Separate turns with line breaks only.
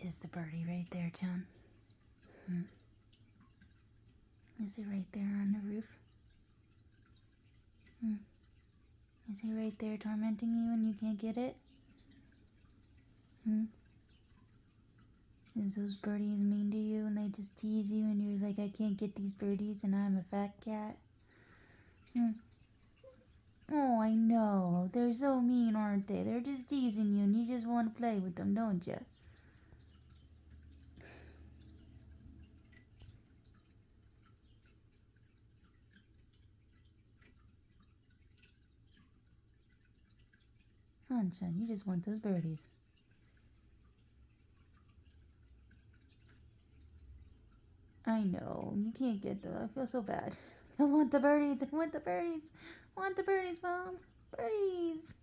Is the birdie right there, John? Is it right there on the roof? Is he right there tormenting you and you can't get it? Is those birdies mean to you and they just tease you and you're like, I can't get these birdies and I'm a fat cat? Oh, I know. They're so mean, aren't they? They're just teasing you and you just want to play with them, don't you? Come on, son, you just want those birdies. I know. You can't get them. I feel so bad. I want the birdies. I want the birdies. I want the birdies, Mom. Birdies.